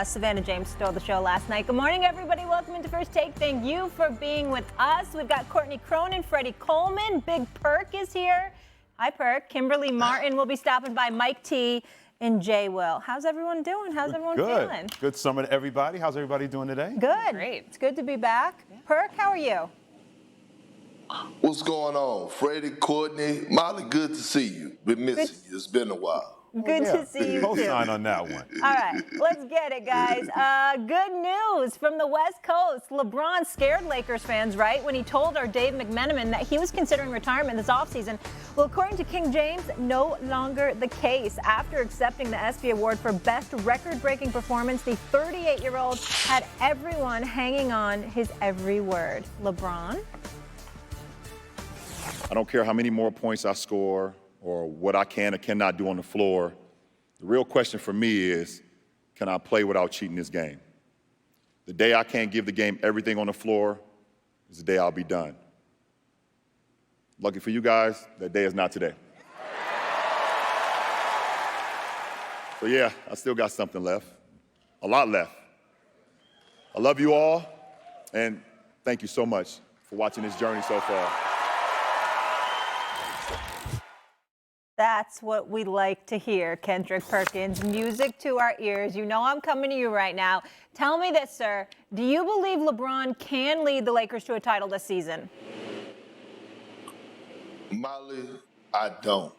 Savannah James stole the show last night. Good morning, everybody. Welcome into First Take. Thank you for being with us. We've got Courtney, Cronin, Freddie, Coleman. Big Perk is here. Hi, Perk. Kimberly Martin will be stopping by. Mike T. and Jay Will. How's everyone doing? How's everyone feeling? Good summer to everybody. How's everybody doing today? Good. Great. It's good to be back. Yeah. Perk, how are you? What's going on? Freddie, Courtney, Molly, good to see you. Been missing you. It's been a while. Good to see you, too. Co-sign on that one. All right, let's get it, guys. Good news from the West Coast. LeBron scared Lakers fans, right, when he told our Dave McMenamin that he was considering retirement this offseason. Well, according to King James, no longer the case. After accepting the ESPY award for best record-breaking performance, the 38-year-old had everyone hanging on his every word. LeBron? I don't care how many more points I score or what I can or cannot do on the floor. The real question for me is, can I play without cheating this game? The day I can't give the game everything on the floor is the day I'll be done. Lucky for you guys, that day is not today. So yeah, I still got something left, a lot left. I love you all, and thank you so much for watching this journey so far. That's what we like to hear, Kendrick Perkins. Music to our ears. You know I'm coming to you right now. Tell me this, sir. Do you believe LeBron can lead the Lakers to a title this season? Molly, I don't.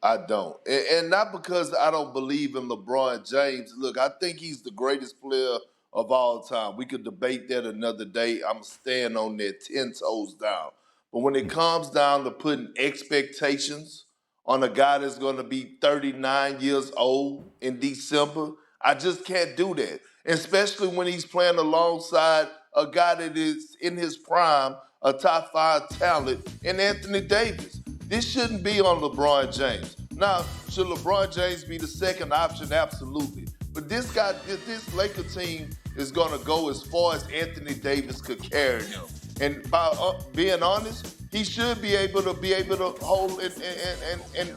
And not because I don't believe in LeBron James. Look, I think he's the greatest player of all time. We could debate that another day. I'm staying on that 10 toes down. But when it comes down to putting expectations on a guy that's going to be 39 years old in December, I just can't do that. Especially when he's playing alongside a guy that is in his prime, a top 5 talent in Anthony Davis. This shouldn't be on LeBron James. Now, should LeBron James be the second option? Absolutely. But this Laker team is going to go as far as Anthony Davis could carry them. And by being honest, he should be able to hold and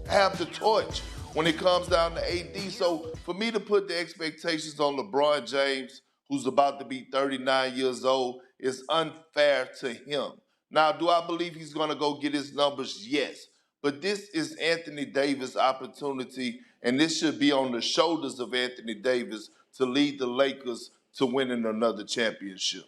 have the torch when it comes down to AD. So for me to put the expectations on LeBron James, who's about to be 39 years old, is unfair to him. Now, do I believe he's going to go get his numbers? Yes. But this is Anthony Davis' opportunity, and this should be on the shoulders of Anthony Davis to lead the Lakers to winning another championship.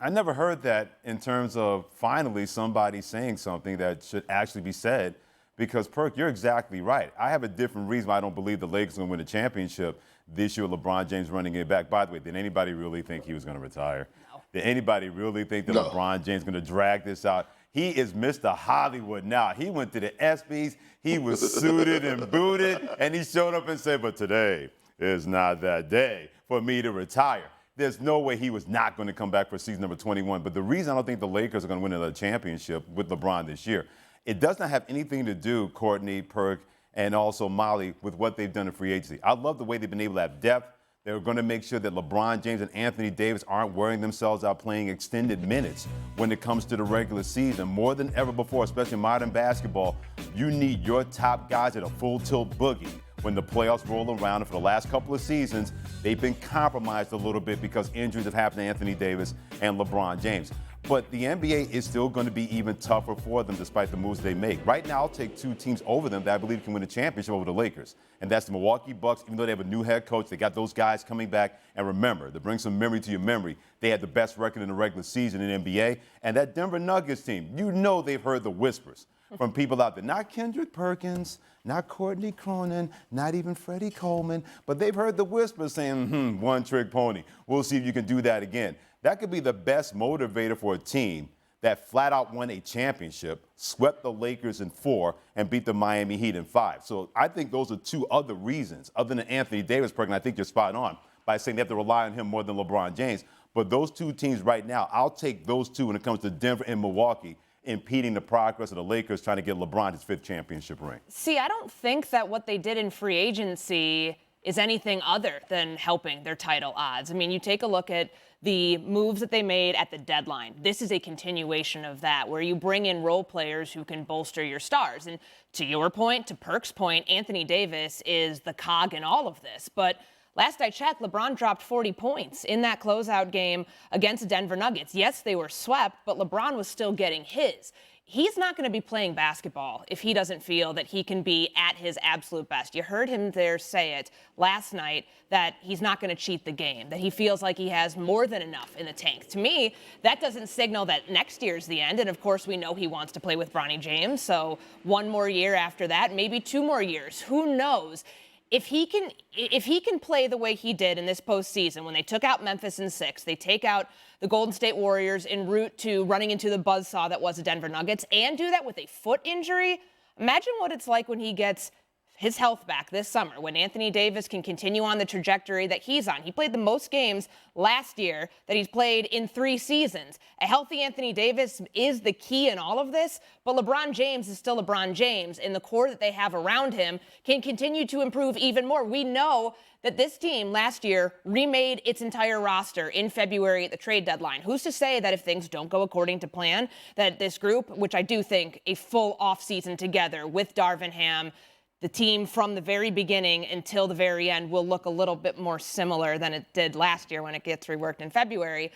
I never heard that in terms of finally somebody saying something that should actually be said, because, Perk, you're exactly right. I have a different reason why I don't believe the Lakers are going to win a championship this year with LeBron James running it back. By the way, did anybody really think he was going to retire? No. Did anybody really think that LeBron James is going to drag this out? He is Mr. Hollywood now. He went to the ESPYs, he was suited and booted, and he showed up and said, but today is not that day for me to retire. There's no way he was not going to come back for season number 21. But the reason I don't think the Lakers are going to win another championship with LeBron this year, it does not have anything to do, Courtney, Perk, and also Molly, with what they've done in free agency. I love the way they've been able to have depth. They're going to make sure that LeBron James and Anthony Davis aren't wearing themselves out playing extended minutes when it comes to the regular season. More than ever before, especially in modern basketball, you need your top guys at a full tilt boogie. When the playoffs roll around, and for the last couple of seasons, they've been compromised a little bit because injuries have happened to Anthony Davis and LeBron James. But the NBA is still going to be even tougher for them despite the moves they make. Right now, I'll take 2 teams over them that I believe can win a championship over the Lakers. And that's the Milwaukee Bucks. Even though they have a new head coach, they got those guys coming back. And remember, to bring some memory to your memory, they had the best record in the regular season in NBA. And that Denver Nuggets team, you know they've heard the whispers from people out there. Not Kendrick Perkins, not Courtney Cronin, not even Freddie Coleman, but they've heard the whispers saying, one-trick pony. We'll see if you can do that again. That could be the best motivator for a team that flat out won a championship, swept the Lakers in 4, and beat the Miami Heat in 5. So I think those are 2 other reasons, other than Anthony Davis, Perk, and I think you're spot on by saying they have to rely on him more than LeBron James. But those 2 teams right now, I'll take those 2 when it comes to Denver and Milwaukee, impeding the progress of the Lakers trying to get LeBron his 5th championship ring. See, I don't think that what they did in free agency is anything other than helping their title odds. I mean, you take a look at the moves that they made at the deadline. This is a continuation of that, where you bring in role players who can bolster your stars. And to your point, to Perk's point, Anthony Davis is the cog in all of this. But last I checked, LeBron dropped 40 points in that closeout game against the Denver Nuggets. Yes, they were swept, but LeBron was still getting his. He's not going to be playing basketball if he doesn't feel that he can be at his absolute best. You heard him there say it last night, that he's not going to cheat the game, that he feels like he has more than enough in the tank. To me, that doesn't signal that next year's the end. And of course, we know he wants to play with Bronny James. So 1 more year after that, maybe 2 more years. Who knows? If he can play the way he did in this postseason, when they took out Memphis in 6, they take out the Golden State Warriors en route to running into the buzzsaw that was the Denver Nuggets, and do that with a foot injury, imagine what it's like when he gets his health back this summer, when Anthony Davis can continue on the trajectory that he's on. He played the most games last year that he's played in 3 seasons. A healthy Anthony Davis is the key in all of this, but LeBron James is still LeBron James, and the core that they have around him can continue to improve even more. We know that this team last year remade its entire roster in February at the trade deadline. Who's to say that if things don't go according to plan, that this group, which I do think a full offseason together with Darvin Ham, the team from the very beginning until the very end, will look a little bit more similar than it did last year when it gets reworked in February.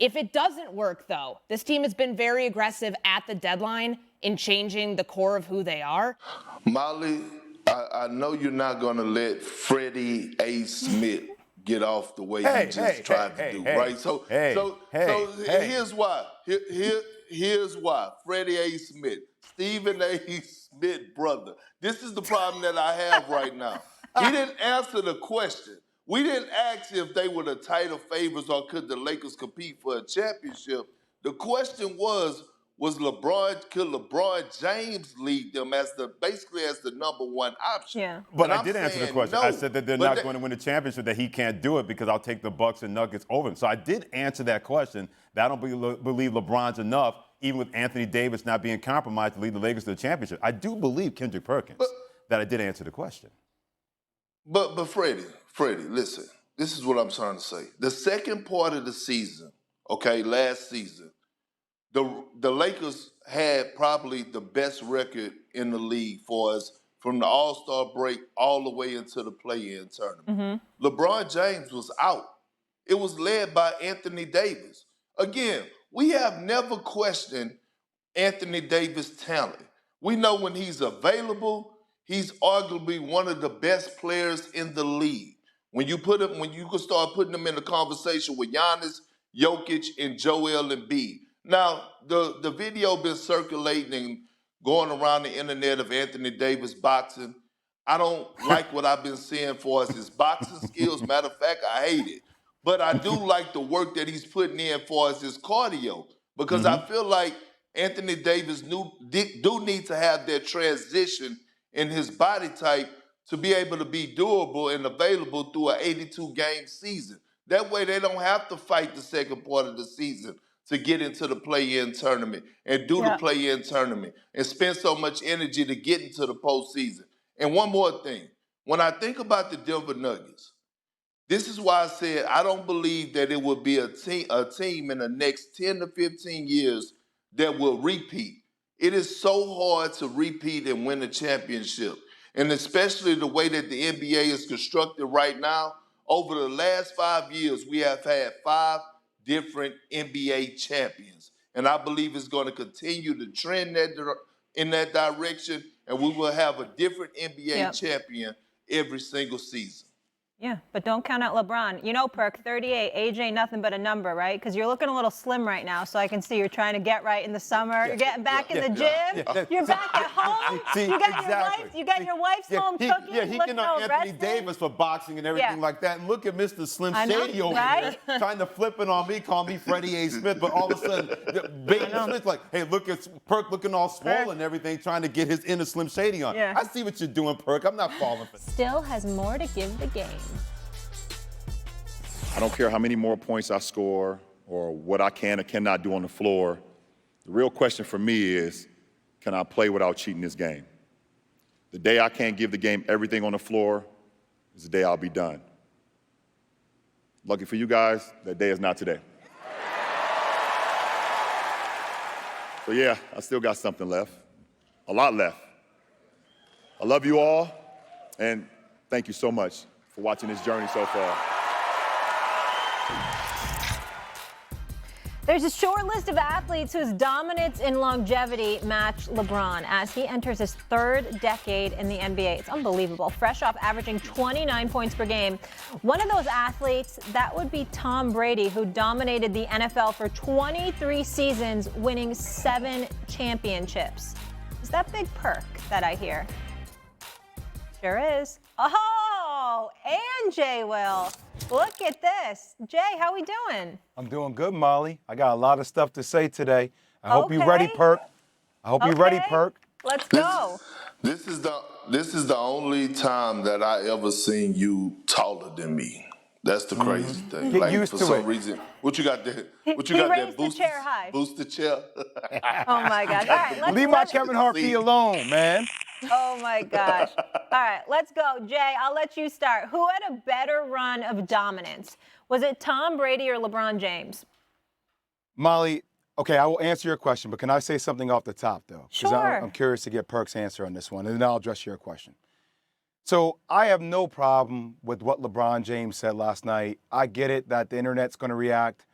If it doesn't work, though, this team has been very aggressive at the deadline in changing the core of who they are. Molly, I know you're not going to let Freddie A. Smith get off the way you just tried to do, right? So here's why. Here's why. Freddie A. Smith, Stephen A. Smith brother. This is the problem that I have right now. He didn't answer the question. We didn't ask if they were the title favorites or could the Lakers compete for a championship. The question was could LeBron James lead them as basically as the number 1 option? Yeah. But I did answer the question. No, I said that they're not going to win the championship, that he can't do it because I'll take the Bucks and Nuggets over him. So I did answer that question. That I don't believe LeBron's enough, even with Anthony Davis not being compromised, to lead the Lakers to the championship. I do believe Kendrick Perkins, that I did answer the question. But Freddie, listen, this is what I'm trying to say. The second part of the season, okay, last season, the Lakers had probably the best record in the league for us from the All-Star break all the way into the play-in tournament. LeBron James was out. It was led by Anthony Davis. Again, we have never questioned Anthony Davis' talent. We know when he's available, he's arguably one of the best players in the league. When you can start putting him in the conversation with Giannis, Jokic, and Joel Embiid. Now, the video been circulating and going around the internet of Anthony Davis boxing. I don't like what I've been seeing for us his boxing skills. Matter of fact, I hate it. But I do like the work that he's putting in for us his cardio, because I feel like Anthony Davis do need to have that transition in his body type to be able to be doable and available through an 82-game season. That way they don't have to fight the second part of the season to get into the play-in tournament and do the play-in tournament and spend so much energy to get into the postseason. And one more thing. When I think about the Denver Nuggets, this is why I said I don't believe that it will be a team in the next 10 to 15 years that will repeat. It is so hard to repeat and win a championship. And especially the way that the NBA is constructed right now, over the last 5 years, we have had 5 different NBA champions. And I believe it's going to continue to trend in that direction, and we will have a different NBA champion every single season. Yeah, but don't count out LeBron. You know, Perk, 38, age ain't nothing but a number, right? Because you're looking a little slim right now, so I can see you're trying to get right in the summer. You're getting back in the gym. You're back at home. You got your wife's home cooking. Yeah, he can know Anthony Davis for boxing and everything like that. And look at Mr. Slim Shady over there trying to flip it on me, call me Freddie A. Smith, but all of a sudden, Baby Smith's like, hey, look at Perk looking all swollen and everything, trying to get his inner Slim Shady on. I see what you're doing, Perk. I'm not falling for that. Still has more to give the game. I don't care how many more points I score or what I can or cannot do on the floor. The real question for me is, can I play without cheating this game? The day I can't give the game everything on the floor is the day I'll be done. Lucky for you guys, that day is not today. So yeah, I still got something left, a lot left. I love you all, and thank you so much for watching this journey so far. There's a short list of athletes whose dominance in longevity match LeBron as he enters his third decade in the NBA. It's unbelievable. Fresh off averaging 29 points per game. One of those athletes, that would be Tom Brady, who dominated the NFL for 23 seasons, winning 7 championships. Is that big perk that I hear? Sure is. Oh, and Jay will. Look at this. Jay, how we doing? I'm doing good, Molly. I got a lot of stuff to say today. I hope you're Okay. ready, Perk. I hope you're ready, Perk. Let's go. This is the only time that I ever seen you taller than me. That's the crazy thing. Get used for to some it. reason, what you got there? What you He got there? raised the chair high. Boost the chair. Oh my gosh. All right, Leave my let's Kevin Hart fee alone, man. Oh my gosh. All right, let's go. Jay, I'll let you start. Who had a better run of dominance? Was it Tom Brady or LeBron James? Molly, okay, I will answer your question, but can I say something off the top, though? 'Cause Sure. I'm curious to get Perk's answer on this one, and then I'll address your question. So I have no problem with what LeBron James said last night. I get it that the internet's going to react.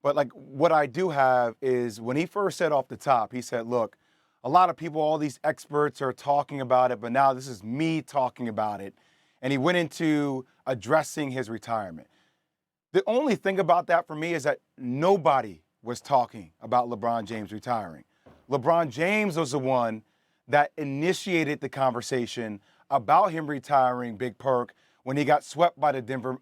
But, like, what I do have is when he first said off the top, he said, look, a lot of people, all these experts are talking about it, but now this is me talking about it. And he went into addressing his retirement. The only thing about that for me is that nobody was talking about LeBron James retiring. LeBron James was the one that initiated the conversation about him retiring, Big Perk, when he got swept by the Denver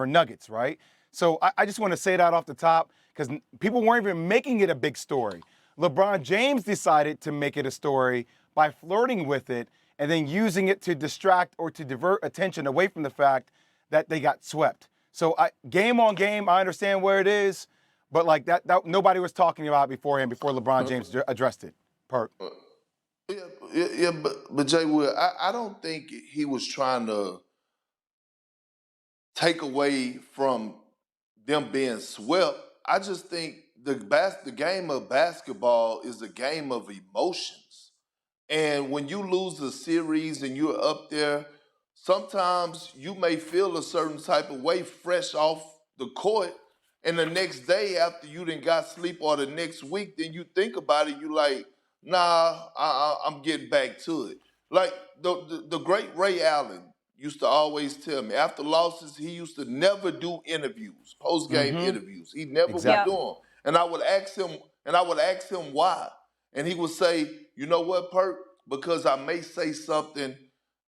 Nuggets, right? So I just want to say that off the top because people weren't even making it a big story. LeBron James decided to make it a story by flirting with it and then using it to distract or to divert attention away from the fact that they got swept. So game on game, I understand where it is, but like that nobody was talking about beforehand before LeBron James addressed it. Perk. Yeah, but Jay Will, I don't think he was trying to take away from them being swept. I just think the game of basketball is a game of emotions. And when you lose a series and you're up there, sometimes you may feel a certain type of way fresh off the court. And the next day after you done got sleep or the next week, then you think about it, you like, nah, I'm getting back to it. Like the great Ray Allen used to always tell me, after losses, he used to never do interviews, post-game interviews. He never would do them. And I would ask him why. And he would say, you know what, Perk? Because I may say something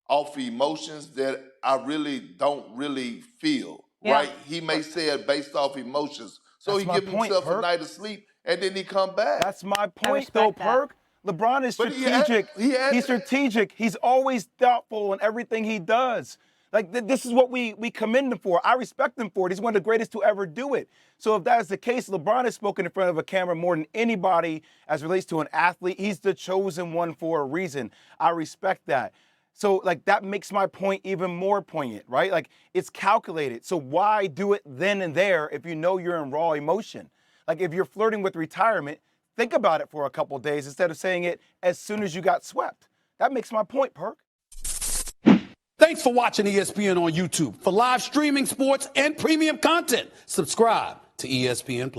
off emotions that I really don't really feel, right? He may say it based off emotions. So he give himself a night of sleep, and then he come back. That's my point, though, Perk. LeBron is strategic. He's strategic. He's always thoughtful in everything he does. Like, this is what we commend him for. I respect him for it. He's one of the greatest to ever do it. So if that is the case, LeBron has spoken in front of a camera more than anybody as it relates to an athlete. He's the chosen one for a reason. I respect that. So, like, that makes my point even more poignant, right? Like, it's calculated. So why do it then and there if you know you're in raw emotion? Like, if you're flirting with retirement, think about it for a couple days instead of saying it as soon as you got swept. That makes my point, Perk. Thanks for watching ESPN on YouTube. For live streaming sports and premium content, subscribe to ESPN+.